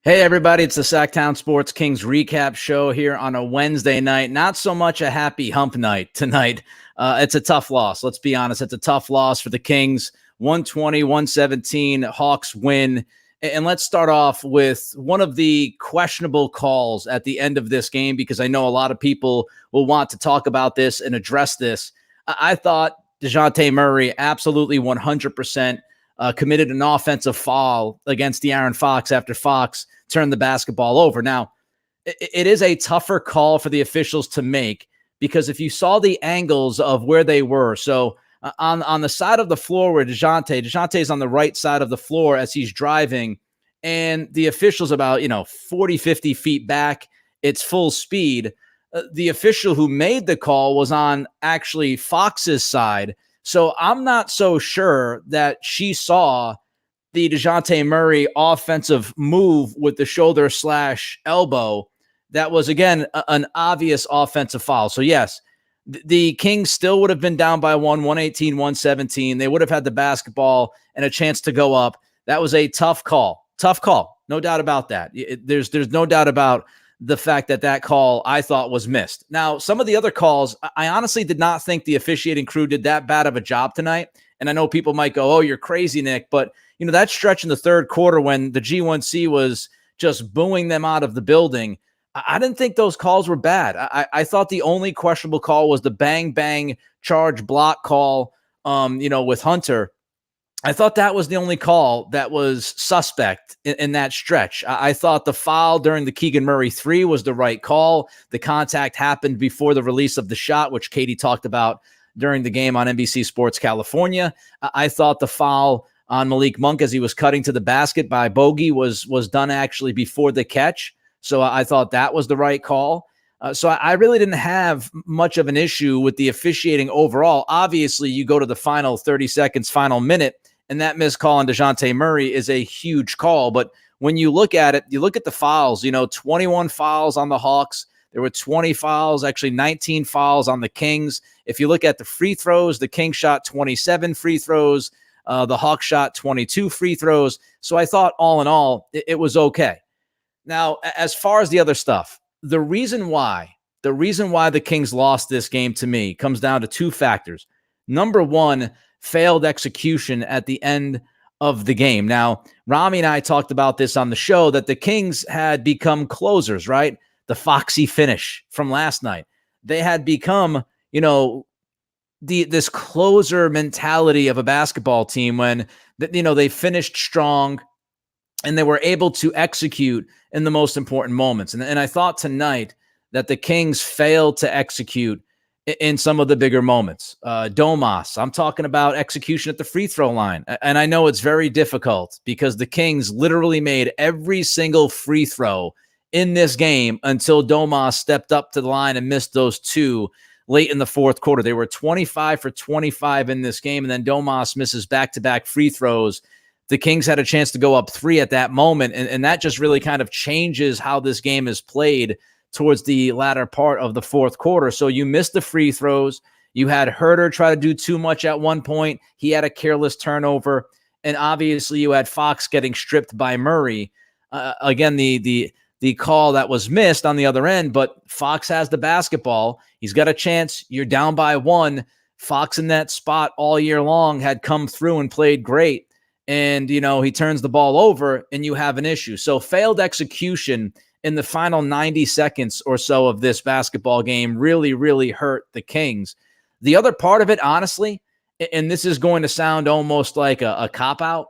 Hey, everybody, it's the Sactown Sports Kings recap show here on a Wednesday night. Not so much a happy hump night tonight. It's a tough loss. Let's be honest. It's a tough loss for the Kings. 120-117, Hawks win. And let's start off with one of the questionable calls at the end of this game, because I know a lot of people will want to talk about this and address this. I thought Dejounte Murray absolutely 100% committed an offensive foul against De'Aaron Fox after Fox turned the basketball over. Now, it is a tougher call for the officials to make, because if you saw the angles of where they were, so on the side of the floor where Dejounte is on the right side of the floor as he's driving, and the official's about 40, 50 feet back. It's full speed. The official who made the call was on actually Fox's side. So I'm not so sure that she saw the Dejounte Murray offensive move with the shoulder / elbow. That was, again, an obvious offensive foul. So, yes, the Kings still would have been down by 118-117. They would have had the basketball and a chance to go up. That was a tough call. Tough call. No doubt about that. There's no doubt about the fact that call, I thought, was missed. Now, some of the other calls, I honestly did not think the officiating crew did that bad of a job tonight. And I know people might go, oh, you're crazy, Nick. But, that stretch in the third quarter when the G1C was just booing them out of the building, I didn't think those calls were bad. I thought the only questionable call was the bang charge block call, with Hunter. I thought that was the only call that was suspect in that stretch. I thought the foul during the Keegan Murray 3 was the right call. The contact happened before the release of the shot, which Katie talked about during the game on NBC Sports California. I thought the foul on Malik Monk as he was cutting to the basket by Bogey was done actually before the catch. So I thought that was the right call. So I really didn't have much of an issue with the officiating overall. Obviously, you go to the final 30 seconds, final minute, and that missed call on Dejounte Murray is a huge call. But when you look at it, you look at the fouls, 21 fouls on the Hawks. There were 20 fouls, actually 19 fouls on the Kings. If you look at the free throws, the Kings shot 27 free throws. The Hawks shot 22 free throws. So I thought all in all, it was okay. Now, as far as the other stuff, the reason why the Kings lost this game to me comes down to two factors. Number one, failed execution at the end of the game. Now, Rami and I talked about this on the show, that the Kings had become closers, right? The foxy finish from last night. They had become, this closer mentality of a basketball team when, they finished strong and they were able to execute in the most important moments. And I thought tonight that the Kings failed to execute in some of the bigger moments. Domas, I'm talking about execution at the free throw line. And I know it's very difficult because the Kings literally made every single free throw in this game until Domas stepped up to the line and missed those two late in the fourth quarter. They were 25 for 25 in this game, and then Domas misses back-to-back free throws. The Kings had a chance to go up 3 at that moment, and that just really kind of changes how this game is played towards the latter part of the fourth quarter. So you missed the free throws. You had Herter try to do too much at one point. He had a careless turnover. And obviously you had Fox getting stripped by Murray. Again, the call that was missed on the other end, but Fox has the basketball. He's got a chance. You're down by 1. Fox in that spot all year long had come through and played great. And, he turns the ball over and you have an issue. So failed execution in the final 90 seconds or so of this basketball game really, really hurt the Kings. The other part of it, honestly, and this is going to sound almost like a cop-out,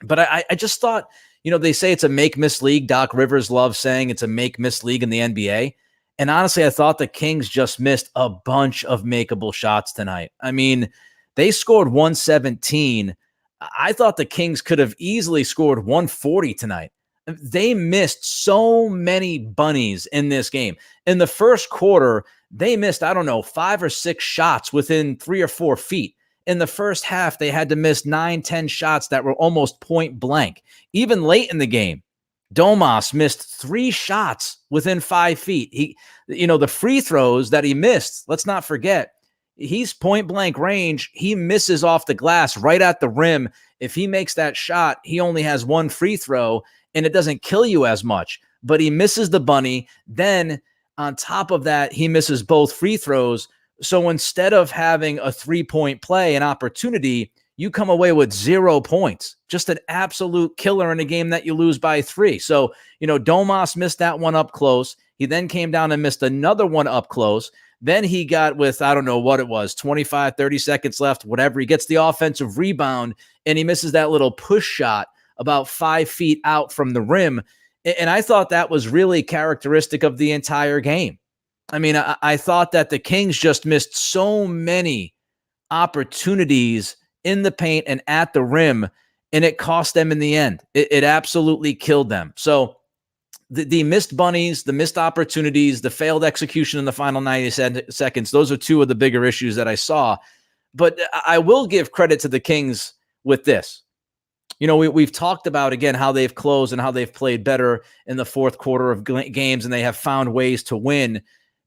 but I just thought, they say it's a make-miss league. Doc Rivers loves saying it's a make-miss league in the NBA. And honestly, I thought the Kings just missed a bunch of makeable shots tonight. I mean, they scored 117. I thought the Kings could have easily scored 140 tonight. They missed so many bunnies in this game. In the first quarter, they missed, 5 or 6 shots within 3 or 4 feet. In the first half, they had to miss 9-10 shots that were almost point blank. Even late in the game, Domas missed 3 shots within 5 feet. The free throws that he missed, let's not forget, he's point blank range. He misses off the glass right at the rim. If he makes that shot, he only has 1 free throw. and it doesn't kill you as much. But he misses the bunny. Then on top of that, he misses both free throws. So instead of having a 3-point play, an opportunity, you come away with 0 points. Just an absolute killer in a game that you lose by 3. So, Domas missed that one up close. He then came down and missed another one up close. Then he got with, I don't know what it was, 25, 30 seconds left, whatever. He gets the offensive rebound, and he misses that little push shot about 5 feet out from the rim. And I thought that was really characteristic of the entire game. I mean, I thought that the Kings just missed so many opportunities in the paint and at the rim, and it cost them in the end. It absolutely killed them. So the missed bunnies, the missed opportunities, the failed execution in the final 90 seconds, those are two of the bigger issues that I saw. But I will give credit to the Kings with this. We've talked about, again, how they've closed and how they've played better in the fourth quarter of games, and they have found ways to win.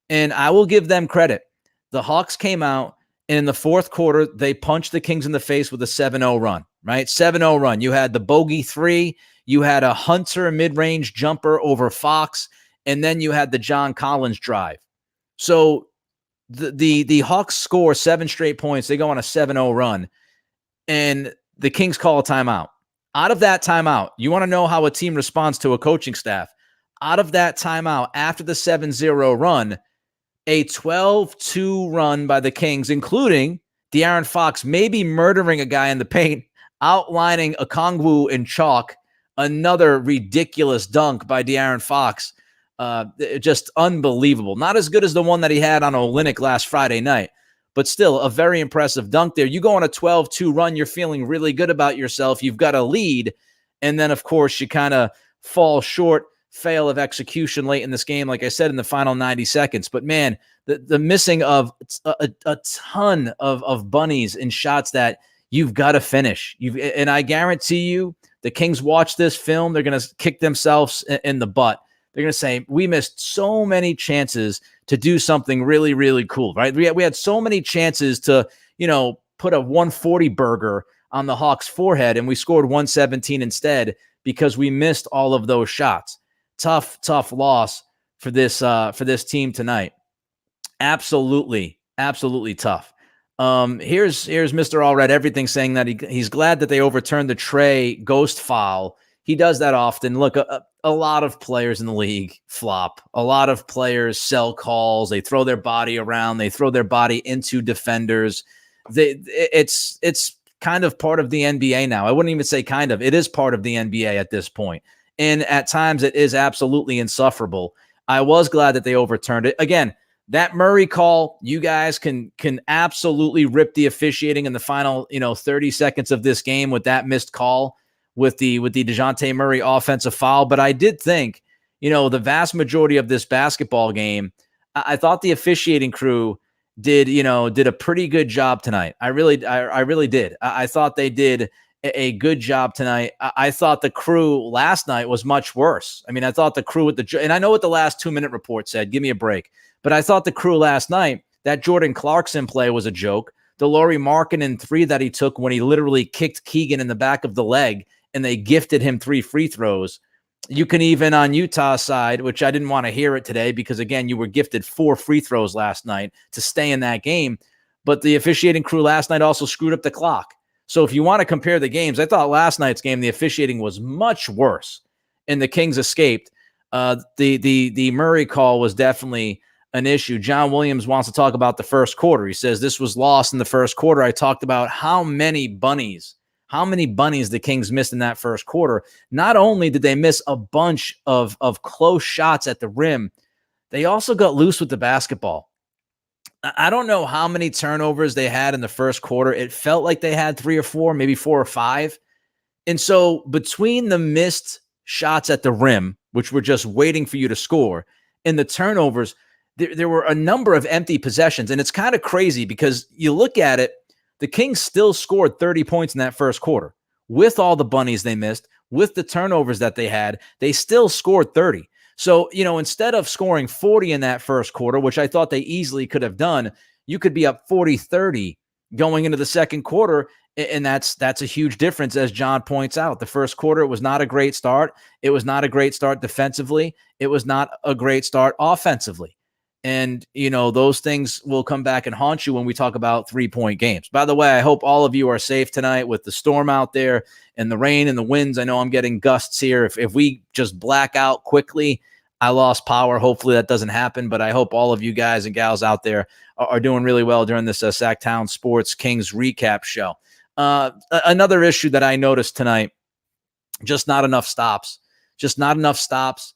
And I will give them credit. The Hawks came out, and in the fourth quarter, they punched the Kings in the face with a 7-0 run, right? 7-0 run. You had the bogey 3. You had a Hunter mid-range jumper over Fox, and then you had the John Collins drive. So the Hawks score 7 straight points. They go on a 7-0 run, and the Kings call a timeout. Out of that timeout, you want to know how a team responds to a coaching staff. Out of that timeout, after the 7-0 run, a 12-2 run by the Kings, including De'Aaron Fox maybe murdering a guy in the paint, outlining Okongwu in chalk. Another ridiculous dunk by De'Aaron Fox. Just unbelievable. Not as good as the one that he had on Olynyk last Friday night, but still a very impressive dunk there. You go on a 12-2 run, you're feeling really good about yourself. You've got a lead, and then, of course, you kind of fall short, fail of execution late in this game, like I said, in the final 90 seconds. But, man, the missing of a ton of bunnies in shots that you've got to finish. And I guarantee you, the Kings watch this film, they're going to kick themselves in the butt. They're going to say, we missed so many chances to do something really, really cool, right? We had so many chances to, put a 140 burger on the Hawks' forehead, and we scored 117 instead because we missed all of those shots. Tough loss for this team tonight. Absolutely tough. Here's Mr. All Red Everything saying that he's glad that they overturned the Trey ghost foul. He does that often. Look, a lot of players in the league flop. A lot of players sell calls. They throw their body around. They throw their body into defenders. It's kind of part of the NBA now. I wouldn't even say kind of. It is part of the NBA at this point. And at times it is absolutely insufferable. I was glad that they overturned it. Again, that Murray call, you guys can absolutely rip the officiating in the final, 30 seconds of this game with that missed call with the Dejounte Murray offensive foul. But I did think, the vast majority of this basketball game, I thought the officiating crew did a pretty good job tonight. I really did. I thought they did a good job tonight. I thought the crew last night was much worse. I mean, I thought the crew and I know what the last 2-minute report said, give me a break. But I thought the crew last night, that Jordan Clarkson play was a joke. The Lauri Markkanen 3 that he took when he literally kicked Keegan in the back of the leg and they gifted him 3 free throws. You can even on Utah's side, which I didn't want to hear it today because, again, you were gifted 4 free throws last night to stay in that game. But the officiating crew last night also screwed up the clock. So if you want to compare the games, I thought last night's game, the officiating was much worse and the Kings escaped. The Murray call was definitely an issue. John Williams wants to talk about the first quarter. He says this was lost in the first quarter. I talked about how many bunnies the Kings missed in that first quarter. Not only did they miss a bunch of close shots at the rim, they also got loose with the basketball. I don't know how many turnovers they had in the first quarter. It felt like they had 3 or 4, maybe 4 or 5. And so between the missed shots at the rim, which were just waiting for you to score, and the turnovers, there were a number of empty possessions. And it's kind of crazy because you look at it, the Kings still scored 30 points in that first quarter. With all the bunnies they missed, with the turnovers that they had, they still scored 30. So, instead of scoring 40 in that first quarter, which I thought they easily could have done, you could be up 40-30 going into the second quarter. And that's a huge difference, as John points out. The first quarter was not a great start. It was not a great start defensively. It was not a great start offensively. And, those things will come back and haunt you when we talk about 3-point games. By the way, I hope all of you are safe tonight with the storm out there and the rain and the winds. I know I'm getting gusts here. If we just black out quickly, I lost power. Hopefully that doesn't happen, but I hope all of you guys and gals out there are doing really well during this Sactown Sports Kings recap show. Another issue that I noticed tonight, just not enough stops. Just not enough stops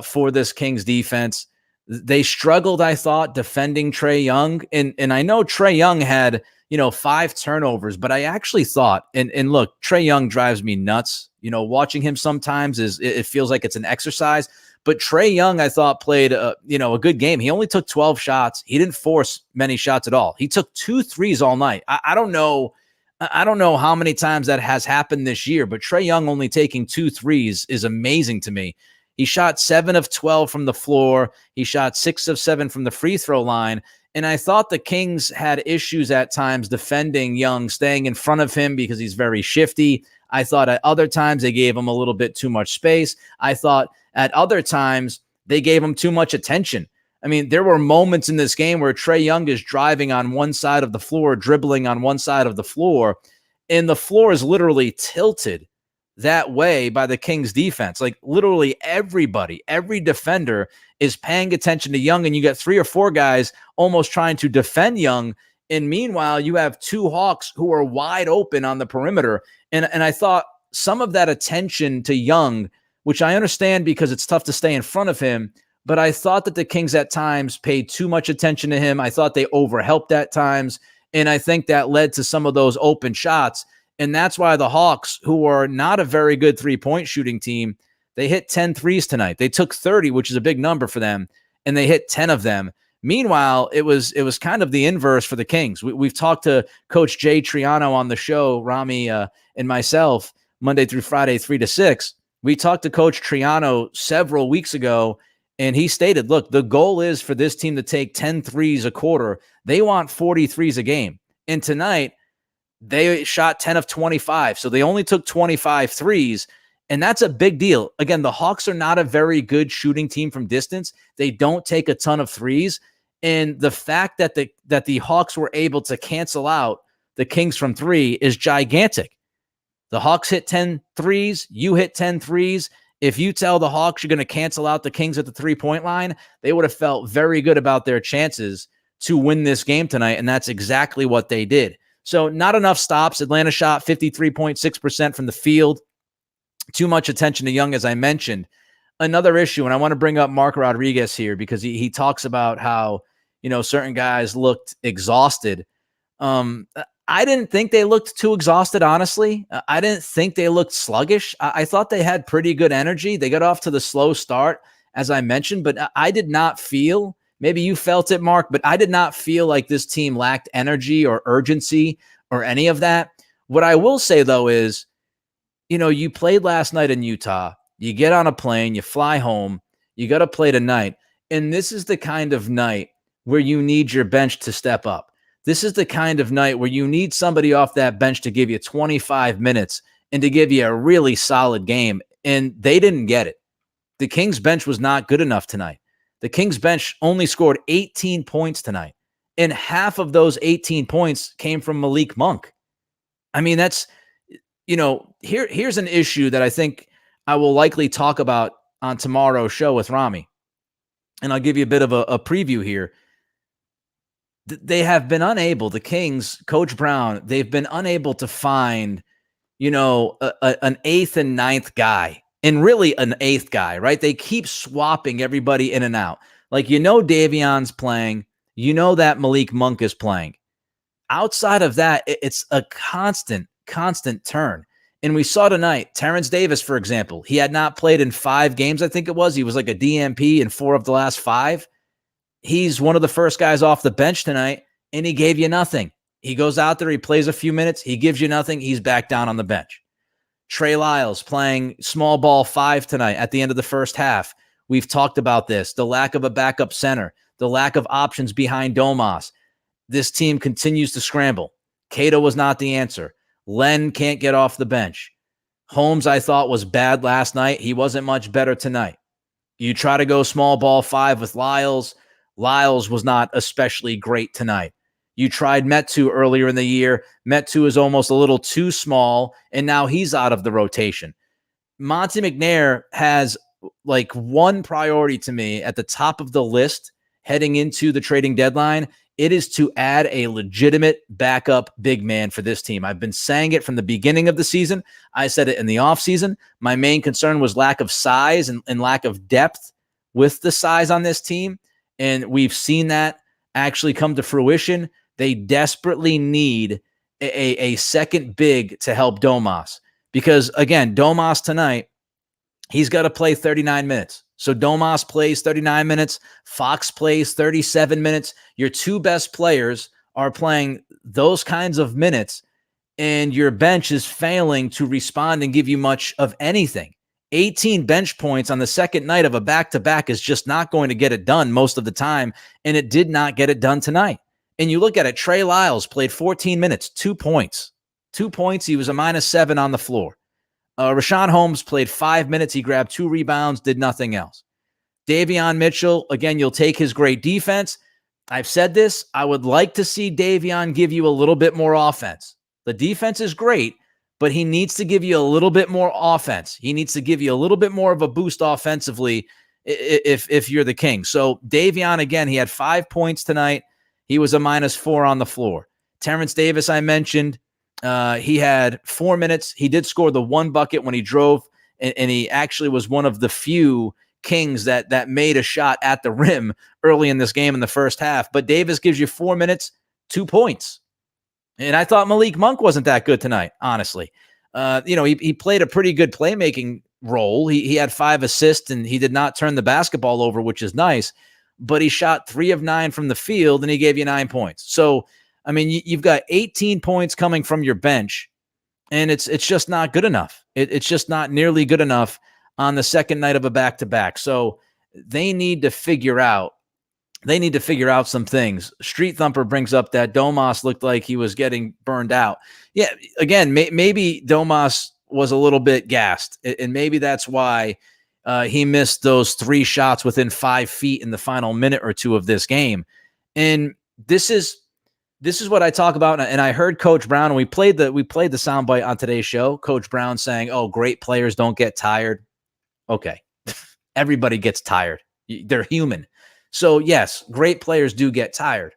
for this Kings defense. They struggled, I thought, defending Trae Young. And I know Trae Young had, 5 turnovers, but I actually thought, and look, Trae Young drives me nuts. Watching him sometimes it feels like it's an exercise. But Trae Young, I thought, played a good game. He only took 12 shots. He didn't force many shots at all. He took 2 threes all night. I don't know how many times that has happened this year, but Trae Young only taking 2 threes is amazing to me. He shot 7 of 12 from the floor. He shot 6 of 7 from the free throw line. And I thought the Kings had issues at times defending Young, staying in front of him because he's very shifty. I thought at other times they gave him a little bit too much space. I thought at other times they gave him too much attention. I mean, there were moments in this game where Trae Young is driving on one side of the floor, dribbling on one side of the floor, and the floor is literally tilted that way by the Kings defense. Like literally everybody, every defender is paying attention to Young, and you get 3 or 4 guys almost trying to defend Young. And meanwhile, you have 2 Hawks who are wide open on the perimeter. And I thought some of that attention to Young, which I understand because it's tough to stay in front of him, but I thought that the Kings at times paid too much attention to him. I thought they overhelped at times, and I think that led to some of those open shots. And that's why the Hawks, who are not a very good 3-point shooting team, they hit 10 threes tonight. They took 30, which is a big number for them, and they hit 10 of them. Meanwhile, it was kind of the inverse for the Kings. We've talked to Coach Jay Triano on the show, Rami and myself, Monday through Friday, 3 to 6. We talked to Coach Triano several weeks ago, and he stated, look, the goal is for this team to take 10 threes a quarter. They want 40 threes a game. And tonight, they shot 10 of 25, so they only took 25 threes, and that's a big deal. Again, the Hawks are not a very good shooting team from distance. They don't take a ton of threes, and the fact that the Hawks were able to cancel out the Kings from 3 is gigantic. The Hawks hit 10 threes, you hit 10 threes. If you tell the Hawks you're going to cancel out the Kings at the 3-point line, they would have felt very good about their chances to win this game tonight, and that's exactly what they did. So not enough stops. Atlanta shot 53.6% from the field. Too much attention to Young, as I mentioned. Another issue, and I want to bring up Mark Rodriguez here because he talks about how, certain guys looked exhausted. I didn't think they looked too exhausted, honestly. I didn't think they looked sluggish. I thought they had pretty good energy. They got off to the slow start, as I mentioned, but I did not feel, maybe you felt it, Mark, but I did not feel like this team lacked energy or urgency or any of that. What I will say, though, is, you played last night in Utah. You get on a plane, you fly home, you got to play tonight. And this is the kind of night where you need your bench to step up. This is the kind of night where you need somebody off that bench to give you 25 minutes and to give you a really solid game. And they didn't get it. The Kings bench was not good enough tonight. The Kings bench only scored 18 points tonight. And half of those 18 points came from Malik Monk. I mean, that's, here's an issue that I think I will likely talk about on tomorrow's show with Rami. And I'll give you a bit of a preview here. They have been unable, the Kings, Coach Brown, they've been unable to find, an 8th and 9th guy, and really an 8th guy, right? They keep swapping everybody in and out. Like, Davion's playing, that Malik Monk is playing. Outside of that, it's a constant turn. And we saw tonight, Terrence Davis, for example, he had not played in 5 games, I think it was. He was like a DMP in 4 of the last 5. He's one of the first guys off the bench tonight, and he gave you nothing. He goes out there, he plays a few minutes, he gives you nothing, he's back down on the bench. Trey Lyles playing small ball 5 tonight at the end of the first half. We've talked about this, the lack of a backup center, the lack of options behind Domas. This team continues to scramble. Cato was not the answer. Len can't get off the bench. Holmes, I thought, was bad last night. He wasn't much better tonight. You try to go small ball 5 with Lyles. Lyles was not especially great tonight. You tried Metu earlier in the year. Metu is almost a little too small, and now he's out of the rotation. Monte McNair has like one priority to me at the top of the list heading into the trading deadline. It is to add a legitimate backup big man for this team. I've been saying it from the beginning of the season. I said it in the offseason. My main concern was lack of size and lack of depth with the size on this team. And we've seen that actually come to fruition. They desperately need a second big to help Domas. Because, again, Domas tonight, he's got to play 39 minutes. So Domas plays 39 minutes. Fox plays 37 minutes. Your two best players are playing those kinds of minutes, and your bench is failing to respond and give you much of anything. 18 bench points on the second night of a back-to-back is just not going to get it done most of the time, and it did not get it done tonight. And you look at it, Trey Lyles played 14 minutes, 2 points. 2 points, he was a -7 on the floor. Rashawn Holmes played 5 minutes. He grabbed 2 rebounds, did nothing else. Davion Mitchell, again, you'll take his great defense. I've said this. I would like to see Davion give you a little bit more offense. The defense is great, but he needs to give you a little bit more offense. He needs to give you a little bit more of a boost offensively if you're the Kings. So Davion, again, he had 5 points tonight. He was a -4 on the floor. Terrence Davis, I mentioned. He had 4 minutes. He did score the 1 bucket when he drove, and he actually was one of the few Kings that made a shot at the rim early in this game in the first half. But Davis gives you 4 minutes, 2 points. And I thought Malik Monk wasn't that good tonight, honestly. He played a pretty good playmaking role. He had 5 assists, and he did not turn the basketball over, which is nice. But he shot 3 of 9 from the field, and he gave you 9 points. So, I mean, you've got 18 points coming from your bench, and it's just not good enough. It's just not nearly good enough on the second night of a back-to-back. So they need to figure out some things. Street Thumper brings up that Domas looked like he was getting burned out. Yeah, again, maybe Domas was a little bit gassed, and maybe that's why he missed those 3 shots within 5 feet in the final minute or 2 of this game. And this is what I talk about, and I heard Coach Brown, and we played the soundbite on today's show. Coach Brown saying, "Oh, great players don't get tired." Okay, everybody gets tired. They're human. So yes, great players do get tired.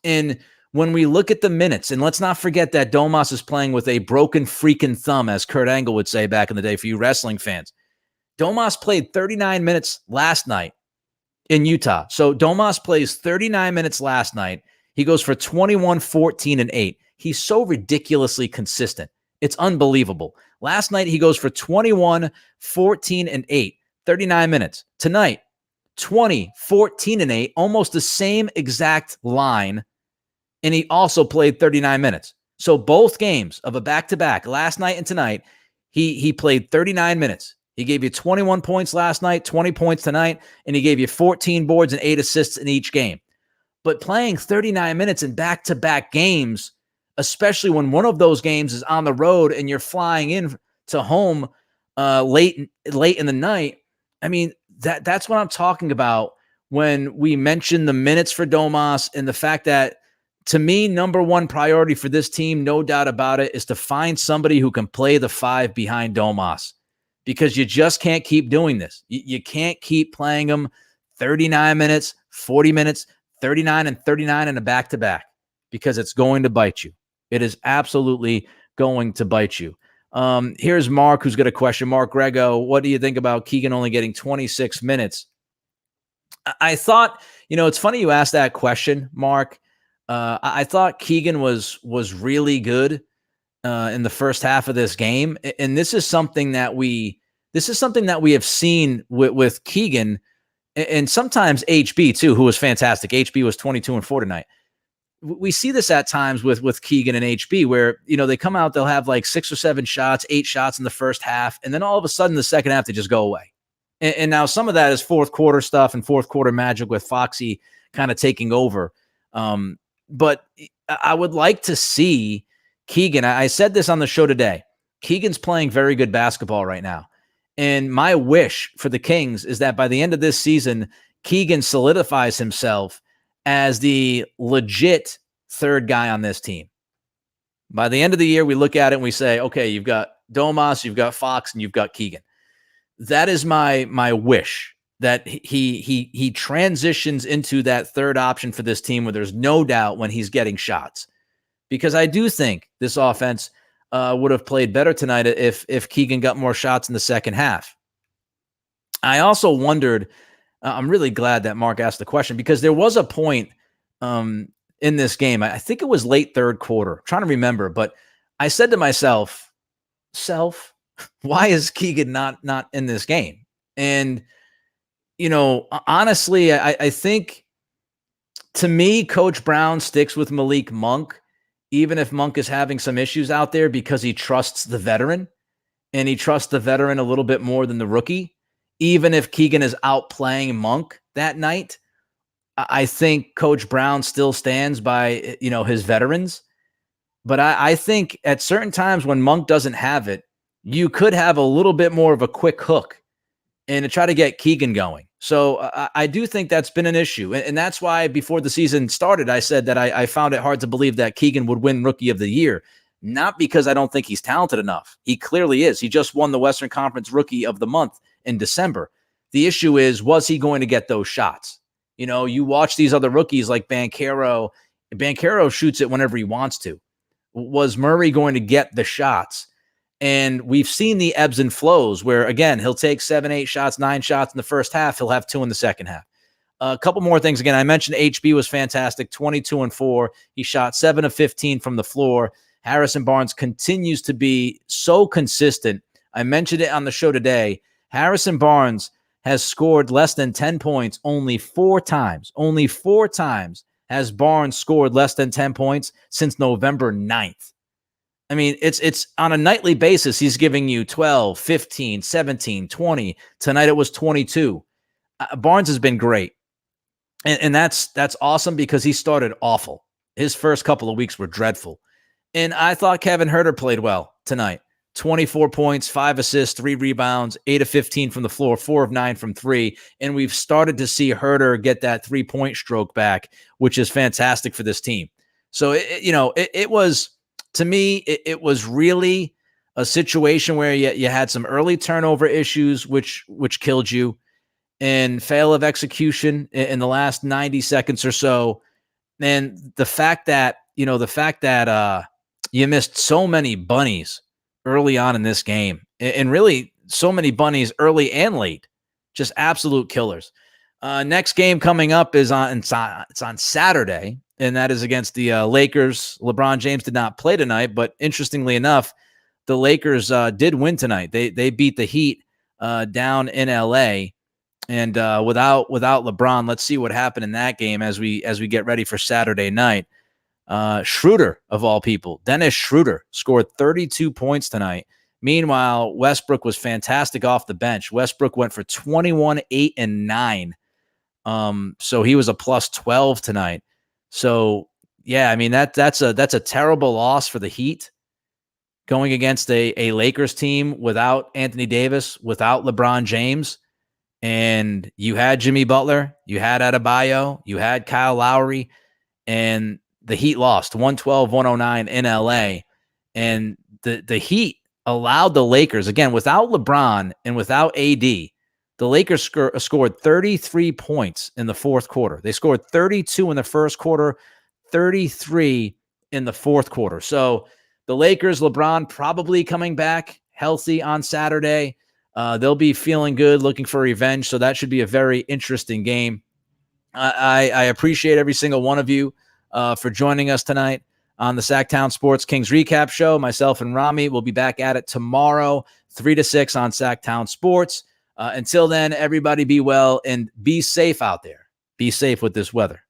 And when we look at the minutes, and let's not forget that Domas is playing with a broken freaking thumb, as Kurt Angle would say back in the day for you wrestling fans. Domas played 39 minutes last night in Utah. So Domas plays 39 minutes last night. He goes for 21, 14, and 8. He's so ridiculously consistent. It's unbelievable. Last night, he goes for 21, 14, and 8, 39 minutes. Tonight, 20, 14, and 8, almost the same exact line, and he also played 39 minutes. So both games of a back-to-back, last night and tonight, he played 39 minutes. He gave you 21 points last night, 20 points tonight, and he gave you 14 boards and 8 assists in each game. But playing 39 minutes in back-to-back games, especially when one of those games is on the road and you're flying in to home late in the night, I mean, that's what I'm talking about when we mention the minutes for Domas and the fact that, to me, number one priority for this team, no doubt about it, is to find somebody who can play the 5 behind Domas, because you just can't keep doing this. You can't keep playing them 39 minutes, 40 minutes, 39 and 39 in a back-to-back, because it's going to bite you. It is absolutely going to bite you. Here's Mark, who's got a question. Mark Grego, what do you think about Keegan only getting 26 minutes? I thought, it's funny you asked that question, Mark. I thought Keegan was really good in the first half of this game, and this is something that we have seen with Keegan, and sometimes HB too, who was fantastic. HB was 22 and 4 tonight. We see this at times with Keegan and HB, where they come out, they'll have like 6 or 7 shots, 8 shots in the first half, and then all of a sudden the second half they just go away. And now some of that is fourth quarter stuff and fourth quarter magic with Foxy kind of taking over. But I would like to see Keegan, I said this on the show today. Keegan's playing very good basketball right now. And my wish for the Kings is that by the end of this season, Keegan solidifies himself as the legit third guy on this team. By the end of the year, we look at it and we say, okay, you've got Domas, you've got Fox, and you've got Keegan. That is my wish, that he transitions into that third option for this team where there's no doubt when he's getting shots. Because I do think this offense would have played better tonight if Keegan got more shots in the second half. I also wondered, I'm really glad that Mark asked the question, because there was a point in this game, I think it was late third quarter, I'm trying to remember, but I said to myself, why is Keegan not in this game? And, honestly, I think, to me, Coach Brown sticks with Malik Monk, even if Monk is having some issues out there, because he trusts the veteran, and he trusts the veteran a little bit more than the rookie. Even if Keegan is outplaying Monk that night, I think Coach Brown still stands by, his veterans. But I think at certain times when Monk doesn't have it, you could have a little bit more of a quick hook and to try to get Keegan going. So I do think that's been an issue. And that's why before the season started, I said that I found it hard to believe that Keegan would win Rookie of the Year. Not because I don't think he's talented enough. He clearly is. He just won the Western Conference Rookie of the Month in December. The issue is, was he going to get those shots? You watch these other rookies like Banchero. Banchero shoots it whenever he wants to. Was Murray going to get the shots? And we've seen the ebbs and flows where, again, he'll take 7, 8 shots, 9 shots in the first half. He'll have 2 in the second half. A couple more things. Again, I mentioned HB was fantastic, 22-4. He shot 7 of 15 from the floor. Harrison Barnes continues to be so consistent. I mentioned it on the show today. Harrison Barnes has scored less than 10 points only 4 times. Only 4 times has Barnes scored less than 10 points since November 9th. I mean, it's on a nightly basis. He's giving you 12, 15, 17, 20. Tonight it was 22. Barnes has been great. And that's awesome because he started awful. His first couple of weeks were dreadful. And I thought Kevin Huerter played well tonight. 24 points, 5 assists, 3 rebounds, 8 of 15 from the floor, 4 of 9 from 3. And we've started to see Huerter get that 3-point stroke back, which is fantastic for this team. So, it was, to me, it was really a situation where you had some early turnover issues, which killed you, and fail of execution in the last 90 seconds or so. And the fact that you missed so many bunnies early on in this game, and really so many bunnies early and late, just absolute killers. Next game coming up is on Saturday, and that is against the Lakers. LeBron James did not play tonight, but interestingly enough, the Lakers did win tonight. They beat the Heat down in LA, and without LeBron, let's see what happened in that game as we get ready for Saturday night. Schroeder, of all people, Dennis Schroeder scored 32 points tonight. Meanwhile, Westbrook was fantastic off the bench. Westbrook went for 21, 8, and 9. So he was a plus 12 tonight. So yeah, I mean, that's a terrible loss for the Heat going against a Lakers team without Anthony Davis, without LeBron James. And you had Jimmy Butler, you had Adebayo, you had Kyle Lowry, and the Heat lost 112-109 in LA. And the Heat allowed the Lakers, again, without LeBron and without AD, the Lakers scored 33 points in the fourth quarter. They scored 32 in the first quarter, 33 in the fourth quarter. So the Lakers, LeBron probably coming back healthy on Saturday. They'll be feeling good, looking for revenge. So that should be a very interesting game. I appreciate every single one of you for joining us tonight on the Sactown Sports Kings Recap Show. Myself and Rami will be back at it tomorrow, 3 to 6 on Sactown Sports. Until then, everybody be well and be safe out there. Be safe with this weather.